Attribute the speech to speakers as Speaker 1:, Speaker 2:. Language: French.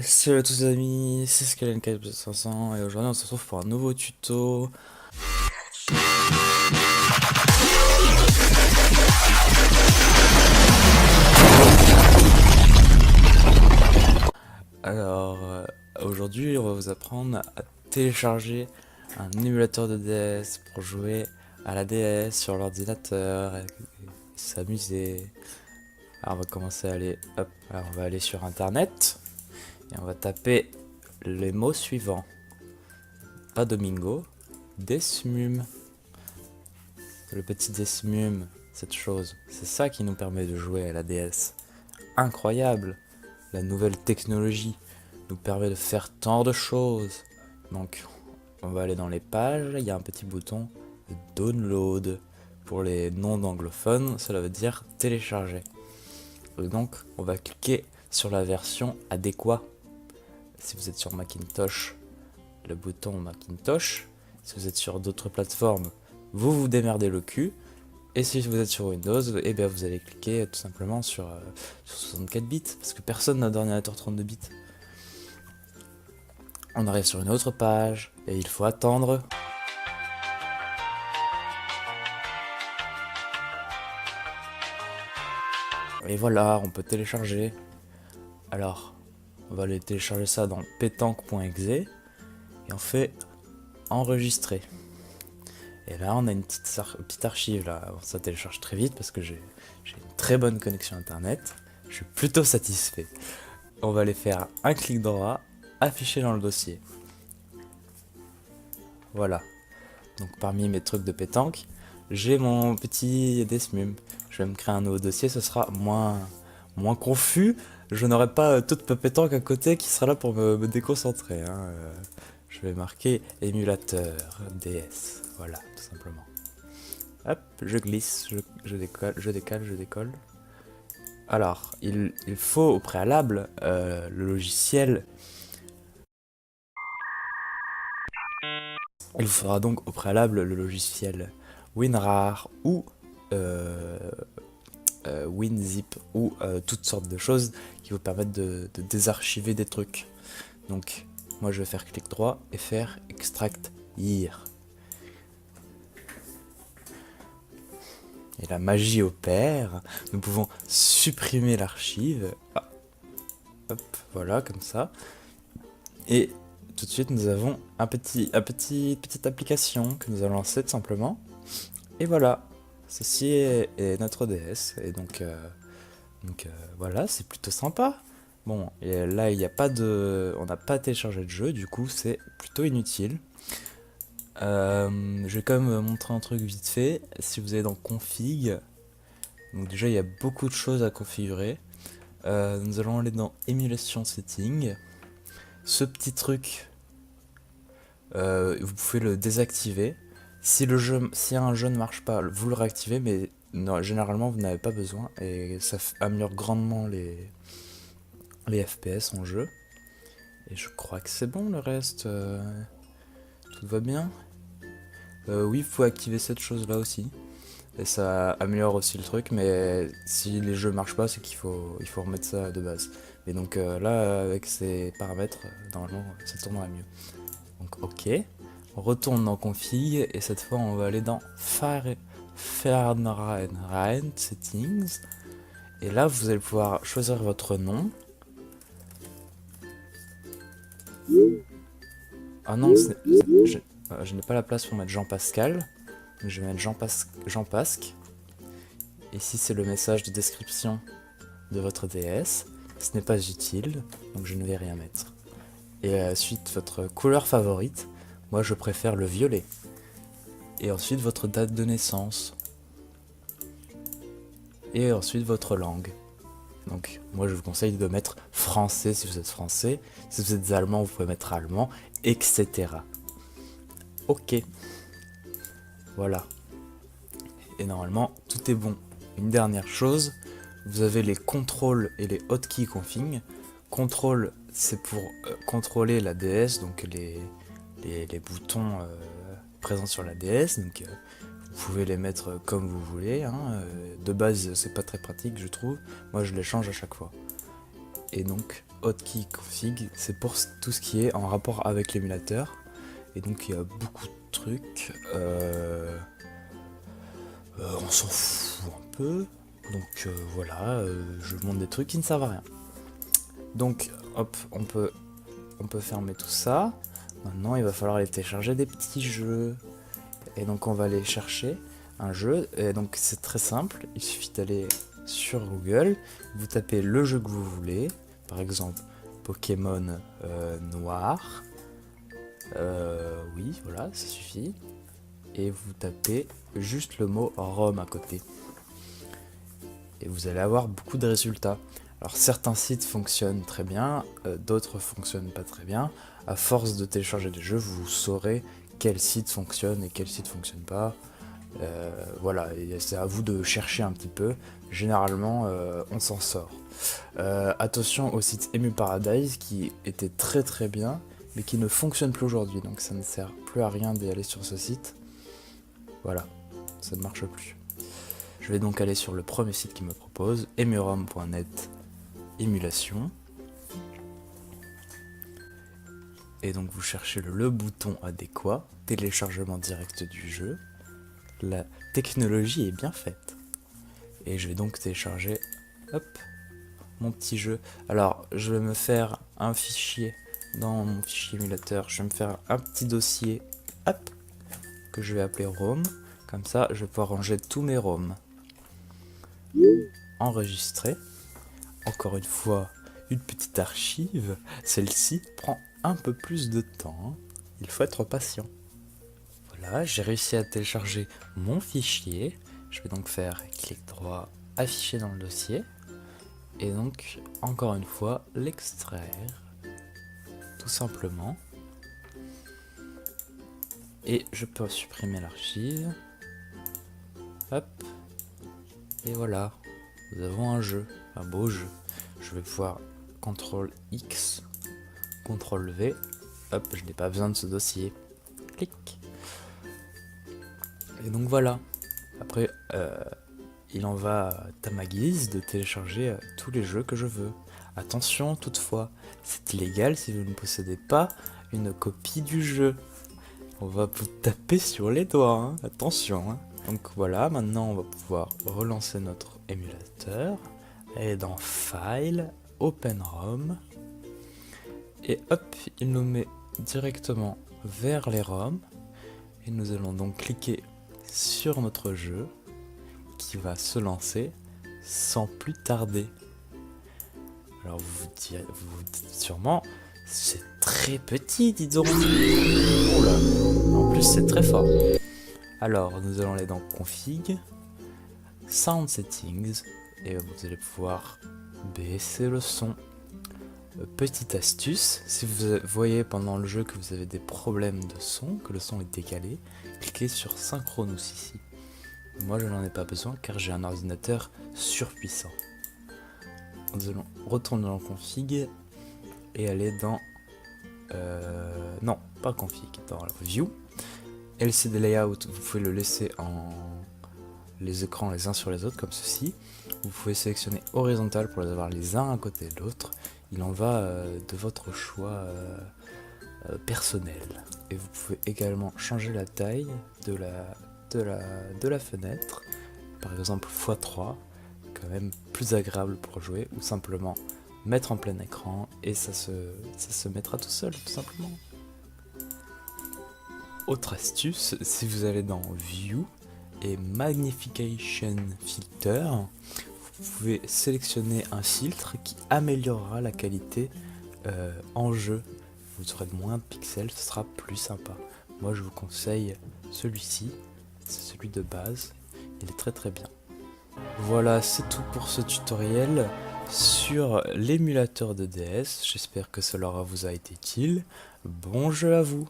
Speaker 1: Salut à tous les amis, c'est Skalen 500 et aujourd'hui on se retrouve pour un nouveau tuto. Alors aujourd'hui on va vous apprendre à télécharger un émulateur de DS pour jouer à la DS sur l'ordinateur et s'amuser. Alors on va commencer à aller, hop, alors on va aller sur internet et on va taper les mots suivants. Pas Domingo, Desmum. Le petit Desmum, cette chose, c'est ça qui nous permet de jouer à la DS. Incroyable! La nouvelle technologie nous permet de faire tant de choses. Donc, on va aller dans les pages, il y a un petit bouton Download. Pour les non-anglophones, cela veut dire télécharger. Et donc, on va cliquer sur la version adéquate. Si vous êtes sur Macintosh, le bouton Macintosh. Si vous êtes sur d'autres plateformes, vous vous démerdez le cul. Et si vous êtes sur Windows, et bien vous allez cliquer tout simplement sur 64 bits, parce que personne n'a d'ordinateur 32 bits. On arrive sur une autre page, et il faut attendre. Et voilà, on peut télécharger. Alors, on va aller télécharger ça dans pétanque.exe, et on fait enregistrer. Et là, on a une petite archive là. Ça télécharge très vite parce que j'ai une très bonne connexion internet. Je suis plutôt satisfait. On va aller faire un clic droit, afficher dans le dossier. Voilà. Donc parmi mes trucs de pétanque, j'ai mon petit Desmum. Je vais me créer un nouveau dossier, ce sera moins confus. Je n'aurai pas toute ma pétanque à côté qui sera là pour me déconcentrer. Hein. Je vais marquer émulateur DS. Voilà, tout simplement. Hop, je glisse, je décolle, je décolle. Alors, il faut au préalable le logiciel. Il vous faudra donc au préalable le logiciel WinRAR ou WinZip ou toutes sortes de choses qui vous permettent de désarchiver des trucs. Donc, moi je vais faire clic droit et faire extract here. Et la magie opère, nous pouvons supprimer l'archive. Ah. Hop, voilà, comme ça. Et tout de suite, nous avons petite application que nous allons lancer tout simplement. Et voilà, ceci est notre DS. Et donc voilà, c'est plutôt sympa. Bon, et là, il n'y a pas de... On n'a pas téléchargé de jeu, du coup, c'est plutôt inutile. Je vais quand même montrer un truc vite fait. Si vous allez dans config, donc déjà il y a beaucoup de choses à configurer. Nous allons aller dans émulation setting. Ce petit truc, vous pouvez le désactiver. Si un jeu ne marche pas, vous le réactivez, mais non, généralement vous n'avez pas besoin et ça améliore grandement les FPS en jeu. Et je crois que c'est bon le reste. Tout va bien. Oui, vous pouvez activer cette chose là aussi. Et ça améliore aussi le truc, mais si les jeux marchent pas, c'est qu'il faut remettre ça de base. Et donc là, avec ces paramètres, normalement, ça tournera mieux. Donc ok, on retourne dans config, et cette fois on va aller dans Fahrenheit Settings. Et là, vous allez pouvoir choisir votre nom. Ah non, je n'ai pas la place pour mettre Jean-Pascal. Je vais mettre Jean Pasque. Ici, c'est le message de description de votre DS. Ce n'est pas utile, donc je ne vais rien mettre. Et ensuite, votre couleur favorite. Moi, je préfère le violet. Et ensuite, votre date de naissance. Et ensuite, votre langue. Donc, moi, je vous conseille de mettre français si vous êtes français. Si vous êtes allemand, vous pouvez mettre allemand, etc. Ok. Voilà. Et normalement, tout est bon. Une dernière chose, vous avez les contrôles et les hotkeys config. Contrôle, c'est pour contrôler la DS, donc les boutons présents sur la DS. Donc, vous pouvez les mettre comme vous voulez. De base, c'est pas très pratique, je trouve. Moi, je les change à chaque fois. Et donc, hotkey config, c'est pour tout ce qui est en rapport avec l'émulateur. Et donc il y a beaucoup de trucs. On s'en fout un peu. Donc voilà, je vous montre des trucs qui ne servent à rien. Donc hop, on peut fermer tout ça. Maintenant il va falloir aller télécharger des petits jeux. Et donc on va aller chercher un jeu. Et donc c'est très simple, il suffit d'aller sur Google, vous tapez le jeu que vous voulez, par exemple Pokémon Noir. Oui, voilà, ça suffit. Et vous tapez juste le mot ROM à côté. Et vous allez avoir beaucoup de résultats. Alors certains sites fonctionnent très bien, d'autres fonctionnent pas très bien. À force de télécharger des jeux, vous saurez quel site fonctionne et quel site fonctionne pas. Voilà, et c'est à vous de chercher un petit peu. Généralement, on s'en sort. Attention au site Emu Paradise qui était très très bien, mais qui ne fonctionne plus aujourd'hui. Donc ça ne sert plus à rien d'y aller sur ce site. Voilà, ça ne marche plus. Je vais donc aller sur le premier site qui me propose, emurom.net émulation. Et donc vous cherchez le bouton adéquat, téléchargement direct du jeu. La technologie est bien faite. Et je vais donc télécharger, hop, mon petit jeu. Alors, je vais me faire un fichier dans mon fichier émulateur. Je vais me faire un petit dossier, hop, que je vais appeler ROM. Comme ça, je vais pouvoir ranger tous mes ROM. Enregistrer. Encore une fois, une petite archive. Celle-ci prend un peu plus de temps. Hein. Il faut être patient. Voilà, j'ai réussi à télécharger mon fichier. Je vais donc faire clic droit, afficher dans le dossier. Et donc, encore une fois, l'extraire. Tout simplement. Et je peux supprimer l'archive. Hop. Et voilà. Nous avons un jeu. Un beau jeu. Je vais pouvoir CTRL X, CTRL V. Hop, je n'ai pas besoin de ce dossier. Clic. Et donc voilà. Après, il en va à ma guise de télécharger tous les jeux que je veux. Attention toutefois, c'est illégal si vous ne possédez pas une copie du jeu. On va vous taper sur les doigts, hein. Attention. Hein. Donc voilà, maintenant on va pouvoir relancer notre émulateur. Et dans File, Open ROM. Et hop, il nous met directement vers les ROM. Et nous allons donc cliquer sur notre jeu qui va se lancer sans plus tarder. Alors vous vous dites sûrement, c'est très petit, dis donc. Oh là, en plus c'est très fort. Alors nous allons aller dans Config, Sound Settings, et vous allez pouvoir baisser le son. Petite astuce, si vous voyez pendant le jeu que vous avez des problèmes de son, que le son est décalé, cliquez sur Synchronous ici. Moi je n'en ai pas besoin car j'ai un ordinateur surpuissant. Nous allons retourner dans Config et aller dans... non, pas Config, dans View. LCD Layout, vous pouvez le laisser en les écrans les uns sur les autres comme ceci. Vous pouvez sélectionner horizontal pour les avoir les uns à côté de l'autre. Il en va de votre choix personnel. Et vous pouvez également changer la taille de la fenêtre. Par exemple x3, quand même plus agréable pour jouer, ou simplement mettre en plein écran et ça se mettra tout seul, tout simplement. Autre astuce, si vous allez dans View et Magnification Filter, vous pouvez sélectionner un filtre qui améliorera la qualité en jeu. Vous aurez moins de pixels, ce sera plus sympa. Moi je vous conseille celui-ci, c'est celui de base, il est très très bien. Voilà, c'est tout pour ce tutoriel sur l'émulateur de DS. J'espère que cela vous a été utile. Bon jeu à vous!